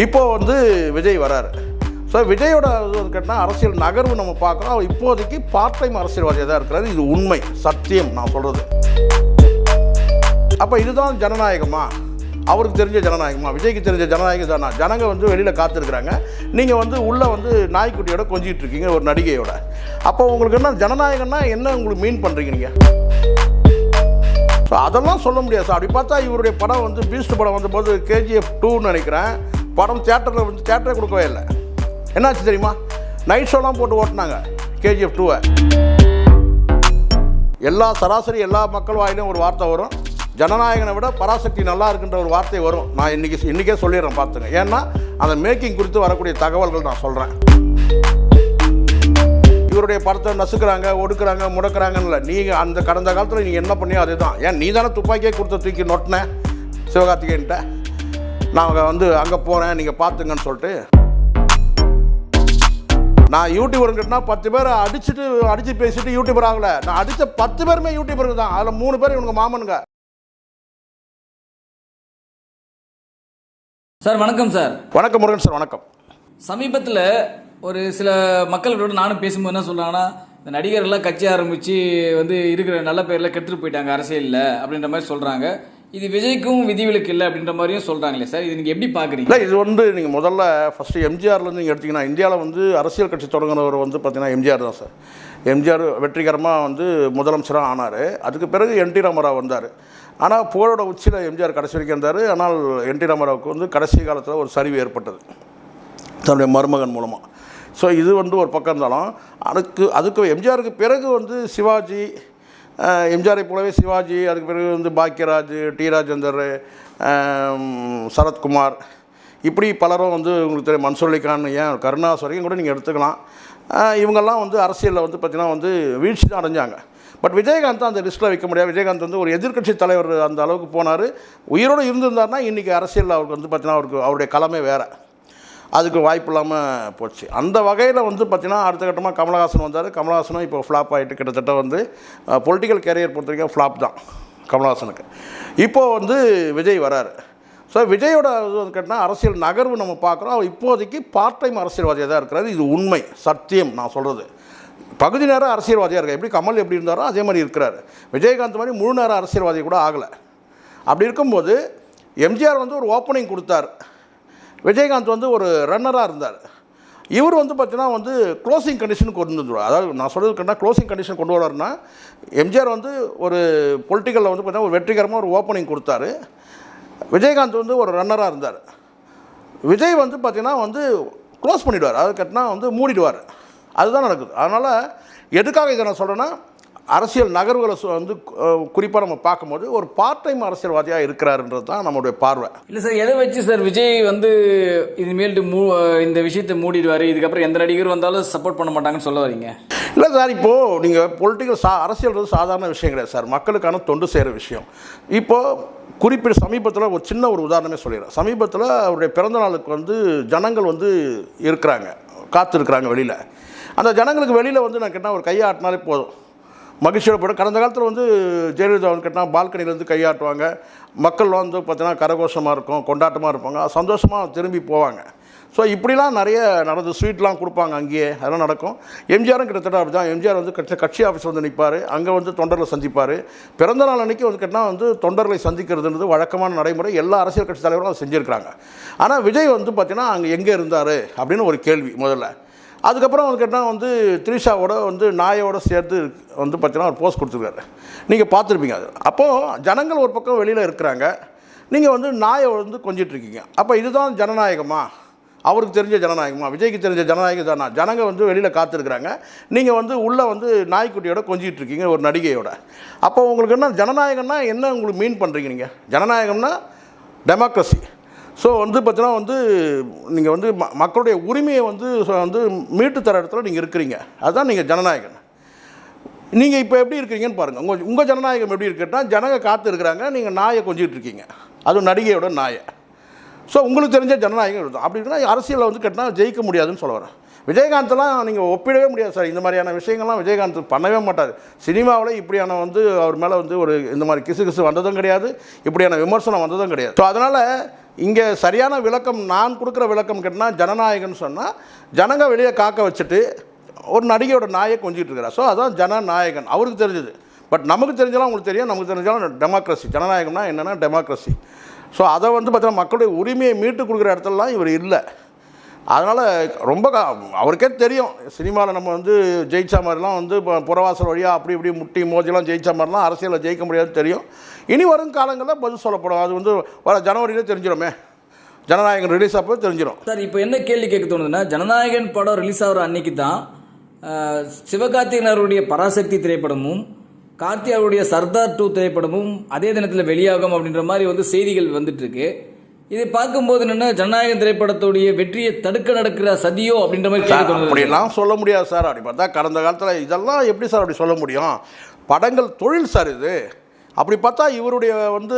இப்போ வந்து விஜய் வராரு. ஸோ விஜயோட இது கேட்டால் அரசியல் நகர்வு நம்ம பார்க்குறோம். இப்போதைக்கு பார்ட் டைம் அரசியல்வாதியாக தான் இருக்கிறாரு. இது உண்மை, சத்தியம் நான் சொல்கிறது. அப்போ இதுதான் ஜனநாயகமா? அவருக்கு தெரிஞ்ச ஜனநாயகமா? விஜய்க்கு தெரிஞ்ச ஜனநாயகம் தானா? ஜனங்க வந்து வெளியில் காத்திருக்கிறாங்க, நீங்கள் வந்து உள்ளே வந்து நாய்க்குட்டியோட கொஞ்சிட்டு இருக்கீங்க ஒரு நடிகையோட. அப்போ உங்களுக்கு என்ன ஜனநாயகம்னா என்ன உங்களுக்கு மீன் பண்ணுறீங்க நீங்கள்? ஸோ அதெல்லாம் சொல்ல முடியாது சார். அப்படி பார்த்தா இவருடைய படம் வந்து பீஸ்ட் படம் வந்தபோது KGF 2ன்னு நினைக்கிறேன், படம் தியேட்டரில் வந்து தியேட்டரே கொடுக்கவே இல்லை. என்னாச்சு தெரியுமா? நைட் ஷோலாம் போட்டு ஓட்டினாங்க KGF 2-வை. சராசரி எல்லா மக்கள் வாயிலும் ஒரு வார்த்தை வரும், ஜனநாயகனை விட பராசக்தி நல்லா இருக்குன்ற ஒரு வார்த்தை வரும். நான் இன்றைக்கே சொல்லிடுறேன் பார்த்துங்க. ஏன்னா அந்த மேக்கிங் குறித்து வரக்கூடிய தகவல்கள் நான் சொல்கிறேன். இவருடைய படத்தை நசுக்கிறாங்க, ஒடுக்குறாங்க, முடக்கிறாங்கன்னு இல்லை. நீங்கள் அந்த கடந்த காலத்தில் நீங்கள் என்ன பண்ணியோ அதே தான். ஏன் நீ தானே துப்பாக்கியே கொடுத்த தூக்கி நொட்டினேன் சிவகார்த்திகேயன்ட்ட, நான் வந்து அங்கே போகிறேன் நீங்கள் பார்த்துங்கன்னு சொல்லிட்டு. நான் யூடியூபருங்கிட்டனா 10 பேரை அடித்து பேசிட்டு யூடியூபர் ஆகலை. நான் அடித்த 10 பேருமே யூடியூபருக்கு தான். அதில் 3 பேர் இவங்க மாமனுங்க. சார் வணக்கம் சார். வணக்கம் முருகன் சார். வணக்கம். சமீபத்தில் ஒரு சில மக்களோட நானும் பேசும்போது என்ன சொல்கிறாங்கன்னா, இந்த நடிகர்கள்லாம் கட்சி ஆரம்பித்து வந்து இருக்கிற நல்ல பேரில் கெட்டுட்டு போயிட்டாங்க அரசியலில் அப்படின்ற மாதிரி சொல்கிறாங்க. இது விஜய்க்கும் விதிவிலக்கு இல்லை அப்படின்ற மாதிரியும் சொல்கிறாங்களே சார், இது நீங்கள் எப்படி பார்க்குறீங்க? இல்லை, இது வந்து நீங்கள் முதல்ல ஃபஸ்ட்டு எம்ஜிஆர்லேருந்து நீங்கள் எடுத்திங்கன்னா, இந்தியாவில் வந்து அரசியல் கட்சி தொடங்குனவர் வந்து பார்த்தீங்கன்னா எம்ஜிஆர் தான் சார். எம்ஜிஆர் வெற்றிகரமாக வந்து முதலமைச்சராக ஆனார். அதுக்கு பிறகு NT ராமராவ் வந்தார். ஆனால் புகழோட உச்சியில் எம்ஜிஆர் கடைசி வரைக்கும் இருந்தார். ஆனால் NT ராமராவுக்கு வந்து கடைசி காலத்தில் ஒரு சரிவு ஏற்பட்டது தன்னுடைய மருமகன் மூலமாக. ஸோ இது வந்து ஒரு பக்கம் இருந்தாலும் அதுக்கு எம்ஜிஆருக்கு பிறகு வந்து சிவாஜி, எம்ஜிஆரை போலவே சிவாஜி, அதுக்கு பிறகு வந்து பாக்யராஜ், T ராஜேந்தர், சரத்குமார், இப்படி பலரும் வந்து உங்களுக்கு தெரியும், மன்சூர் அலிகான், ஏன் கருணாஸ் வரைக்கும் கூட நீங்கள் எடுத்துக்கலாம். இவங்கெல்லாம் வந்து அரசியலில் வந்து பார்த்திங்கன்னா வந்து வீழ்ச்சி தான் அடைஞ்சாங்க. பட் விஜயகாந்த் அந்த லிஸ்ட்டில் வைக்க முடியாது. விஜயகாந்த் வந்து ஒரு எதிர்க்கட்சி தலைவர் அந்த அளவுக்கு போனார். உயிரோடு இருந்திருந்தார்னா இன்றைக்கி அரசியலில் அவருக்கு வந்து பார்த்திங்கன்னா அவருடைய களமே வேறு. அதுக்கு வாய்ப்பு இல்லாமல் போச்சு. அந்த வகையில் வந்து பார்த்திங்கன்னா அடுத்த கட்டமாக கமலஹாசன் வந்தார். கமலஹாசனும் இப்போ ஃப்ளாப் ஆகிட்டு கிட்டத்தட்ட வந்து பொலிட்டிக்கல் கேரியர் பொறுத்த வரைக்கும் ஃப்ளாப் தான் கமலஹாசனுக்கு. இப்போது வந்து விஜய் வராரு. ஸோ விஜயோட இது கேட்டால் அரசியல் நகர்வு நம்ம பார்க்குறோம். இப்போதைக்கு பார்ட் டைம் அரசியல்வாதியாக தான் இருக்கிறாரு. இது உண்மை, சத்தியம் நான் சொல்கிறது. பகுதி நேரம் அரசியல்வாதியாக இருக்கார். எப்படி கமல் எப்படி இருந்தாரோ அதே மாதிரி இருக்கிறாரு. விஜயகாந்த் மாதிரி முழு நேரம் அரசியல்வாதி கூட ஆகலை. அப்படி இருக்கும்போது எம்ஜிஆர் வந்து ஒரு ஓப்பனிங் கொடுத்தார், விஜயகாந்த் வந்து ஒரு ரன்னராக இருந்தார். இவர் வந்து பார்த்தீங்கன்னா வந்து க்ளோசிங் கண்டிஷனுக்கு கொண்டு வந்துடுவார். அதாவது நான் சொல்கிறது கேட்டால் க்ளோசிங் கண்டிஷன் கொண்டு வர்றாருன்னா, எம்ஜிஆர் வந்து ஒரு பொலிட்டிக்கலில் வந்து பார்த்தீங்கன்னா ஒரு வெற்றிகரமாக ஒரு ஓப்பனிங் கொடுத்தாரு. விஜயகாந்த் வந்து ஒரு ரன்னராக இருந்தார். விஜய் வந்து பார்த்திங்கன்னா வந்து க்ளோஸ் பண்ணிவிடுவார், அதாவது கேட்டால் வந்து மூடிடுவார். அதுதான் நடக்குது. அதனால் எதுக்காக இதை நான் சொல்கிறேன்னா, அரசியல் நகர்வுகளை வந்து குறிப்பாக நம்ம பார்க்கும்போது ஒரு பார்ட் டைம் அரசியல்வாதியாக இருக்கிறாருன்றது தான் நம்மளுடைய பார்வை. இல்லை சார், எதை வச்சு சார் விஜய் வந்து இனிமேல்ட்டு இந்த விஷயத்தை மூடிடுவார், இதுக்கப்புறம் எந்த நடிகர் வந்தாலும் சப்போர்ட் பண்ண மாட்டாங்கன்னு சொல்ல வரீங்க? இல்லை சார், இப்போது நீங்கள் பொலிட்டிக்கல் அரசியல் சாதாரண விஷயம் கிடையாது சார், மக்களுக்கான தொண்டு செய்கிற விஷயம். இப்போது சமீபத்தில் ஒரு சின்ன ஒரு உதாரணமே சொல்லிடுறேன். சமீபத்தில் அவருடைய பிறந்த நாளுக்கு வந்து ஜனங்கள் வந்து இருக்கிறாங்க, காத்திருக்கிறாங்க வெளியில். அந்த ஜனங்களுக்கு வெளியில் வந்து நான் கேட்டால் ஒரு கையாட்டினாலே போதும், மகிழ்ச்சியோட போய்டும். கடந்த காலத்தில் வந்து ஜெயலலிதா வந்து கேட்டால் பால்கனிலேருந்து கையாட்டுவாங்க, மக்கள் வந்து பார்த்தீங்கன்னா கரகோஷமாக இருக்கும், கொண்டாட்டமாக இருப்பாங்க, சந்தோஷமாக திரும்பி போவாங்க. ஸோ இப்படிலாம் நிறைய நடந்து ஸ்வீட்லாம் கொடுப்பாங்க அங்கேயே, அதெல்லாம் நடக்கும். எம்ஜிஆரும் கிட்டத்தட்ட அப்படி தான். எம்ஜிஆர் வந்து கட்சி ஆஃபீஸ் வந்து நிற்பார், அங்கே வந்து தொண்டர்களை சந்திப்பார். பிறந்த நாள் அன்றைக்கி வந்து கேட்டால் வந்து தொண்டர்களை சந்திக்கிறதுன்றது வழக்கமான நடைமுறை. எல்லா அரசியல் கட்சி தலைவரும் அதை செஞ்சுருக்கிறாங்க. ஆனால் விஜய் வந்து பார்த்திங்கன்னா அங்கே எங்கே இருந்தார் அப்படின்னு ஒரு கேள்வி முதல்ல. அதுக்கப்புறம் வந்து கேட்டால் வந்து த்ரிஷாவோட வந்து நாயோடு சேர்த்து வந்து பார்த்தீங்கன்னா ஒரு போஸ்ட் கொடுத்துருக்காரு, நீங்கள் பார்த்துருப்பீங்க. அது அப்போது ஜனங்கள் ஒரு பக்கம் வெளியில் இருக்கிறாங்க, நீங்கள் வந்து நாயை வந்து கொஞ்சிட்ருக்கீங்க. அப்போ இதுதான் ஜனநாயகமா? அவருக்கு தெரிஞ்ச ஜனநாயகமா? விஜய்க்கு தெரிஞ்ச ஜனநாயகம் தானா? ஜனங்க வந்து வெளியில் காத்திருக்கிறாங்க, நீங்கள் வந்து உள்ளே வந்து நாய்க்குட்டியோட கொஞ்சிட்டு இருக்கீங்க ஒரு நடிகையோட. அப்போ உங்களுக்கு என்ன ஜனநாயகம்னா என்ன உங்களுக்கு மீன் பண்ணுறீங்க நீங்கள்? ஜனநாயகம்னா டெமோக்ரஸி. ஸோ வந்து பார்த்தீங்கன்னா வந்து நீங்கள் வந்து மக்களுடைய உரிமையை வந்து மீட்டு தர இடத்துல நீங்கள் இருக்கிறீங்க, அதுதான் நீங்கள் ஜனநாயகம். நீங்கள் இப்போ எப்படி இருக்கிறீங்கன்னு பாருங்கள். உங்கள் ஜனநாயகம் எப்படி இருக்குன்னா, ஜனங்க காத்து இருக்கிறாங்க, நீங்கள் நாயை கொஞ்சிட்டு இருக்கீங்க, அதுவும் நடிகையோட நாயை. ஸோ உங்களுக்கு தெரிஞ்ச ஜனநாயகம் இருக்கும். அப்படி இருக்குன்னா அரசியலில் வந்து கேட்டால் ஜெயிக்க முடியாதுன்னு சொல்ல வரேன். விஜயகாந்தெல்லாம் நீங்கள் ஒப்பிடவே முடியாது சார். இந்த மாதிரியான விஷயங்கள்லாம் விஜயகாந்த் பண்ணவே மாட்டார். சினிமாவில் இப்படியான வந்து அவர் மேலே வந்து ஒரு இந்த மாதிரி கிசு வந்ததும் கிடையாது, இப்படியான விமர்சனம் வந்ததும் கிடையாது. ஸோ அதனால் இங்கே சரியான விளக்கம் நான் கொடுக்குற விளக்கம் கேட்டால் ஜனநாயகம்னு சொன்னால் ஜனங்க வெளியே காக்க வச்சுட்டு ஒரு நடிகையோட நாயை கொஞ்சிட்டு இருக்கிறார். ஸோ அதான் ஜனநாயகன் அவருக்கு தெரிஞ்சது. பட் நமக்கு தெரிஞ்சாலும் உங்களுக்கு தெரியும், நமக்கு தெரிஞ்சாலும் டெமோக்ரஸி, ஜனநாயகம்னா என்னென்னா டெமோக்ரஸி. ஸோ அதை வந்து பார்த்தீங்கன்னா மக்களுடைய உரிமையை மீட்டு கொடுக்குற இடத்துலலாம் இவர் இல்லை. அதனால் ரொம்ப அவருக்கே தெரியும் சினிமாவில் நம்ம வந்து ஜெயிச்ச மாதிரிலாம் வந்து இப்போ புறவாசல் வழியாக அப்படி இப்படி முட்டி மோதிலாம் ஜெயிச்ச மாதிரிலாம் அரசியலில் ஜெயிக்க முடியாதுன்னு தெரியும். இனி வரும் காலங்களில் பதில் சொல்லப்படும். அது வந்து வர ஜனவரியிலே தெரிஞ்சிடுமே, ஜனநாயகன் ரிலீஸ் அப்போ தெரிஞ்சிடும். சார் இப்போ என்ன கேள்வி கேட்க தோணுதுன்னா, ஜனநாயகன் படம் ரிலீஸ் ஆகிற அன்னைக்கு தான் சிவகார்த்திகேயன் அவருடைய பராசக்தி திரைப்படமும் கார்த்தி அவருடைய சர்தார் 2 திரைப்படமும் அதே தினத்தில் வெளியாகும் அப்படின்ற மாதிரி வந்து செய்திகள் வந்துட்டுருக்கு. இதை பார்க்கும்போது என்னென்னா ஜனநாயகன் திரைப்படத்துடைய வெற்றியை தடுக்க நடக்கிற சதியோ அப்படின்ற மாதிரி கேட்க தோணுது. அப்படிலாம் சொல்ல முடியாது சார். அப்படி பார்த்தா கடந்த காலத்தில் இதெல்லாம் எப்படி சார் அப்படி சொல்ல முடியும்? படங்கள் தொழில் சார் இது. அப்படி பார்த்தா இவருடைய வந்து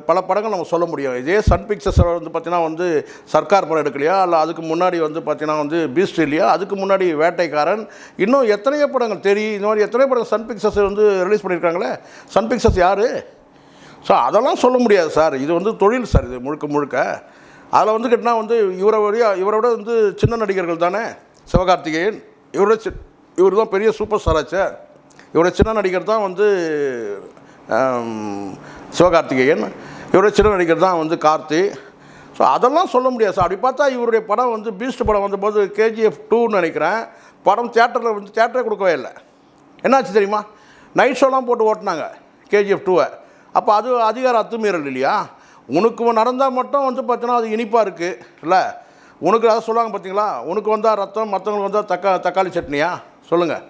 பல படங்கள் நம்ம சொல்ல முடியும். இதே சன் பிக்சர்ஸ் வந்து பார்த்தீங்கன்னா வந்து சர்க்கார் படம் எடுக்கலையா, இல்லை அதுக்கு முன்னாடி வந்து பார்த்தீங்கன்னா வந்து பீஸ்ட் இல்லையா, அதுக்கு முன்னாடி வேட்டைக்காரன், இன்னும் எத்தனையோ படங்கள் தெரியும். இந்த மாதிரி எத்தனையோ படங்கள் சன் பிக்சர்ஸ் வந்து ரிலீஸ் பண்ணியிருக்காங்களே. சன் பிக்சர்ஸ் யார்? ஸோ அதெல்லாம் சொல்ல முடியாது சார். இது வந்து தொழில் சார், இது முழுக்க. அதில் வந்து கேட்டால் வந்து இவரோட வந்து சின்ன நடிகர்கள் தானே சிவகார்த்திகேயன். இவர் தான் பெரிய சூப்பர் ஸ்டார் ஆச்சு. இவரோட சின்ன நடிகர் தான் வந்து சிவகார்த்திகேயன். இவரோட சின்ன நடிகர் தான் வந்து கார்த்தி. ஸோ அதெல்லாம் சொல்ல முடியாது சார். அப்படி பார்த்தா இவருடைய படம் வந்து பீஸ்ட் படம் வந்தபோது KGF 2ன்னு நினைக்கிறேன், படம் தேட்டரே கொடுக்கவே இல்லை. என்னாச்சு தெரியுமா? நைட் ஷோலாம் போட்டு ஓட்டினாங்க KGF 2-வை. அப்போ அது அதிகார அத்துமீறல் இல்லையா? உனக்கு நடந்தால் மட்டும் வந்து பார்த்தீங்கன்னா அது இனிப்பாக இருக்குது இல்லை? உனக்கு அதை சொல்லுவாங்க பார்த்தீங்களா, உனக்கு வந்தால் ரத்தம், மற்றவங்களுக்கு வந்தால் தக்காளி சட்னியா? சொல்லுங்கள்.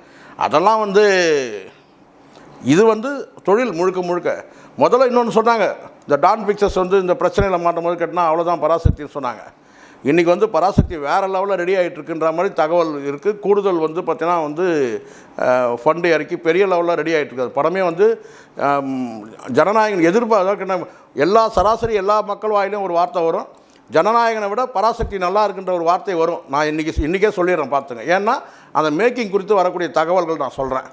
அதெல்லாம் வந்து இது வந்து தொழில் முழுக்க. முதல்ல இன்னொன்று சொன்னாங்க, இந்த டான் பிக்சர்ஸ் வந்து இந்த பிரச்சனையில் மாட்டும் போது கேட்டால் அவ்வளோதான் பராசக்தின்னு சொன்னாங்க. இன்றைக்கி வந்து பராசக்தி வேறு லெவலில் ரெடி ஆகிட்டு இருக்குன்ற மாதிரி தகவல் இருக்குது. கூடுதல் வந்து பார்த்தீங்கன்னா வந்து ஃபண்டு இறக்கி பெரிய லெவலில் ரெடி ஆகிட்டு இருக்குது. படமே வந்து ஜனநாயகன் எதிர்பார்க்க சராசரி எல்லா மக்கள் வாயிலும் ஒரு வார்த்தை வரும், ஜனநாயகனை விட பராசக்தி நல்லா இருக்குன்ற ஒரு வார்த்தை வரும். நான் இன்றைக்கே சொல்லிடுறேன் பார்த்துங்க. ஏன்னா அந்த மேக்கிங் குறித்து வரக்கூடிய தகவல்கள் நான் சொல்கிறேன்.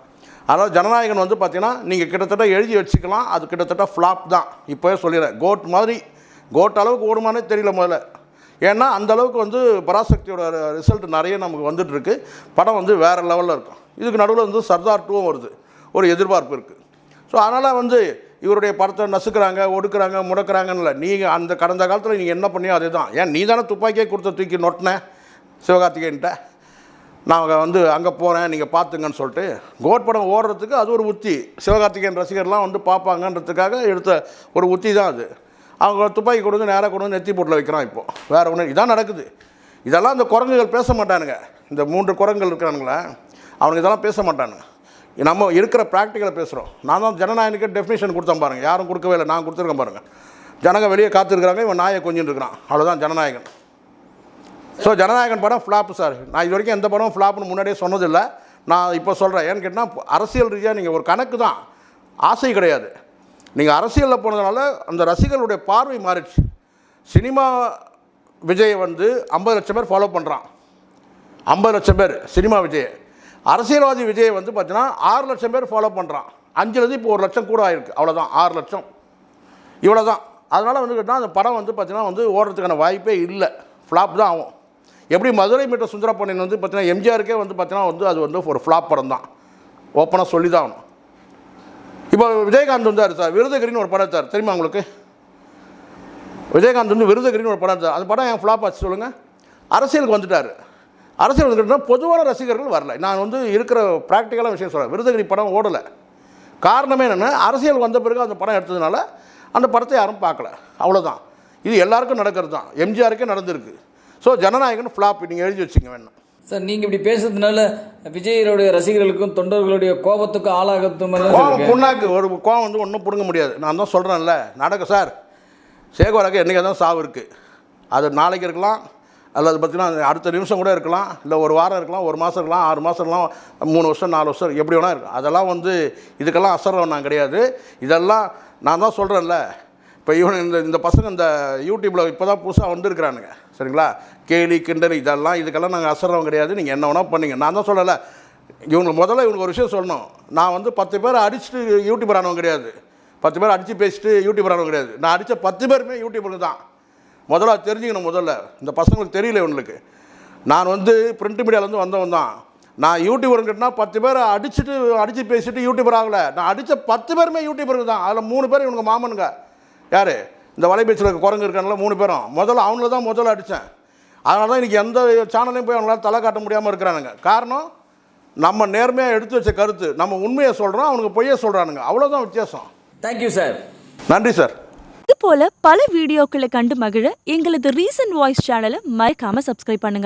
அதனால் ஜனநாயகன் வந்து பார்த்தீங்கன்னா நீங்கள் கிட்டத்தட்ட எழுதி வச்சுக்கலாம், அது கிட்டத்தட்ட ஃப்ளாப் தான். இப்போவே சொல்லிடுறேன். கோட் அளவுக்கு ஓடுமானே தெரியல முதல்ல. ஏன்னா அந்தளவுக்கு வந்து பராசக்தியோட ரிசல்ட் நிறைய நமக்கு வந்துட்டுருக்கு. படம் வந்து வேறு லெவலில் இருக்கும். இதுக்கு நடுவில் வந்து சர்தார் 2 வருது, ஒரு எதிர்பார்ப்பு இருக்குது. ஸோ அதனால் வந்து இவருடைய படத்தை நசுக்கிறாங்க, ஒடுக்குறாங்க, முடக்கிறாங்கன்னு இல்லை. நீங்கள் அந்த கடந்த காலத்தில் நீங்கள் என்ன பண்ணியோ அதே தான். ஏன் நீ தானே துப்பாக்கியே கொடுத்த தூக்கி நொட்டினேன் சிவகார்த்திகேயன்ட்ட, நான் வந்து அங்கே போகிறேன் நீங்கள் பார்த்துங்கன்னு சொல்லிட்டு. கோட் படம் ஓடுறதுக்கு அது ஒரு உத்தி. சிவகார்த்திகேயன் ரசிகர்லாம் வந்து பார்ப்பாங்கன்றதுக்காக எடுத்த ஒரு உத்தி தான் அது. அவங்க துப்பாக்கி கொண்டு நேராக கொண்டு வந்து நெத்தி போட்டில் வைக்கிறான். இப்போது வேறு ஒன்று இதான் நடக்குது. இதெல்லாம் இந்த குரங்குகள் பேச மாட்டானுங்க. இந்த 3 குரங்குகள் இருக்கிறானுங்களே, அவனுக்கு இதெல்லாம் பேச மாட்டானுங்க. நம்ம இருக்கிற ப்ராக்டிக்கலை பேசுகிறோம். நான் தான் ஜனநாயகனுக்கு டெஃபினேஷன் கொடுத்தேன் பாருங்கள். யாரும் கொடுக்கவே இல்லை, நான் கொடுத்துருக்கேன் பாருங்கள். ஜனங்க வெளியே காத்திருக்கிறாங்க, இவன் நாயை கொஞ்சின்னு இருக்கிறான். அவ்வளோதான் ஜனநாயகன். ஸோ ஜனநாயகன் படம் ஃப்ளாப்பு சார். நான் இது வரைக்கும் எந்த படம் ஃப்ளாப்னு முன்னாடியே சொன்னதில்லை. நான் இப்போ சொல்கிறேன். ஏன்னு கேட்டால் அரசியல் ரீதியாக நீங்கள் ஒரு கணக்கு தான், ஆசை கிடையாது. நீங்கள் அரசியலில் போனதுனால அந்த ரசிகர்களுடைய பார்வை மாறிடுச்சு. சினிமா விஜயை வந்து 50 லட்சம் பேர் ஃபாலோ பண்ணுறான். 50 லட்சம் பேர் சினிமா விஜய். அரசியல்வாதி விஜயை வந்து பார்த்தீங்கன்னா 6 லட்சம் பேர் ஃபாலோ பண்ணுறான். 5லேருந்து இப்போ 1 லட்சம் கூட ஆகிருக்கு. அவ்வளோதான், 6 லட்சம் இவ்வளோ தான். அதனால் வந்து கேட்டால் அந்த படம் வந்து பார்த்தீங்கன்னா வந்து ஓடுறதுக்கான வாய்ப்பே இல்லை, ஃப்ளாப் தான் ஆகும். எப்படி மதுரை மீட்டர் சுந்தரபாண்டியன் வந்து பார்த்தீங்கன்னா எம்ஜிஆருக்கே வந்து பார்த்தீங்கன்னா வந்து அது வந்து ஒரு ஃப்ளாப் படம் தான், ஓப்பனாக சொல்லி தான் ஆகணும். இப்போ விஜயகாந்த் வந்தார் சார், விருதகிரின்னு ஒரு படம் எடுத்தார் தெரியுமா உங்களுக்கு? விஜயகாந்த் வந்து விருதகிரின்னு ஒரு படம் எடுத்தார். அந்த படம் என் ஃப்ளாப் ஆச்சு சொல்லுங்கள். அரசியலுக்கு வந்துட்டார். அரசியல் வந்துட்டால் பொதுவான ரசிகர்கள் வரல. நான் வந்து இருக்கிற ப்ராக்டிக்கலான விஷயம் சொல்கிறேன். விருதகிரி படம் ஓடலை. காரணமே என்னென்னா அரசியல் வந்த பிறகு அந்த படம் எடுத்ததுனால அந்த படத்தை யாரும் பார்க்கல, அவ்வளோதான். இது எல்லாருக்கும் நடக்கிறது தான், எம்ஜிஆருக்கே நடந்திருக்கு. ஸோ ஜனநாயகன் ஃப்ளாப் நீங்கள் எழுதி வச்சுங்க வேணும் சார். நீங்கள் இப்படி பேசுறதுனால விஜயருடைய ரசிகர்களுக்கும் தொண்டர்களுடைய கோபத்துக்கும் ஆளாகத்தும் புண்ணாக்கு ஒரு கோவம் வந்து ஒன்றும் பிடுங்க முடியாது. நான் தான் சொல்கிறேன்ல, நடக்கும் சார். சேகோராக்கு என்றைக்கு தான் சாவு இருக்குது. அது நாளைக்கு இருக்கலாம், அல்லது பார்த்தீங்கன்னா அடுத்த நிமிஷம் கூட இருக்கலாம், இல்லை ஒரு வாரம் இருக்கலாம், 1 மாதம் இருக்கலாம், 6 மாதம் இருக்கலாம், 3 வருஷம் 4 வருஷம் எப்படி வேணால் இருக்கும். அதெல்லாம் வந்து இதுக்கெல்லாம் அசரம் நான் கிடையாது. இதெல்லாம் நான் தான் சொல்கிறேன்ல, இப்போ இந்த பசங்க இந்த யூடியூப்பில் இப்போ தான் புதுசாக வந்திருக்கிறானுங்க சரிங்களா, கேலி கிண்டல் இதுக்கெல்லாம் நாங்கள் அசர்றவங்க கிடையாது. நீங்கள் என்ன வேணால் பண்ணிங்க. நான் தான் சொல்லலை, இவங்களுக்கு ஒரு விஷயம் சொல்லணும். நான் வந்து 10 பேரை அடிச்சுட்டு யூடியூபர் ஆனவங்க கிடையாது, 10 பேர் அடித்து பேசிட்டு யூடியூபர் ஆனவங்க கிடையாது. நான் அடித்த 10 பேருமே யூடியூபருக்கு தான். முதல்ல தெரிஞ்சுக்கணும். இந்த பசங்களுக்கு தெரியல இவங்களுக்கு. நான் வந்து பிரிண்ட் மீடியாவிலேருந்து வந்தவன் தான். நான் யூடியூபருங்கிட்டனா 10 பேரை அடித்து பேசிட்டு யூடியூபர் ஆகலை. நான் அடித்த 10 பேருமே யூடியூபருக்கு தான். அதில் 3 பேர் இவனுங்க மாமனுங்க. யார்? இந்த வலைபேச்சில் இருக்க குரங்கு இருக்கானுங்களா 3 பேரும். அவங்கள தான் முதல்ல அடித்தேன். அதனால தான் இன்றைக்கி எந்த சேனல்லையும் போய் அவங்களால தலை காட்ட முடியாமல் இருக்கிறானுங்க. காரணம், நம்ம நேர்மையாக எடுத்து வச்ச கருத்து, நம்ம உண்மையை சொல்கிறோம், அவனுக்கு பொய்யை சொல்கிறானுங்க. அவ்வளோதான் வித்தியாசம். Thank you sir. நன்றி சார். இது போல பல வீடியோக்களை கண்டு மகிழ எங்களது ரீசன்ட் வாய்ஸ் சேனலை மறக்காம சப்ஸ்கிரைப் பண்ணுங்க.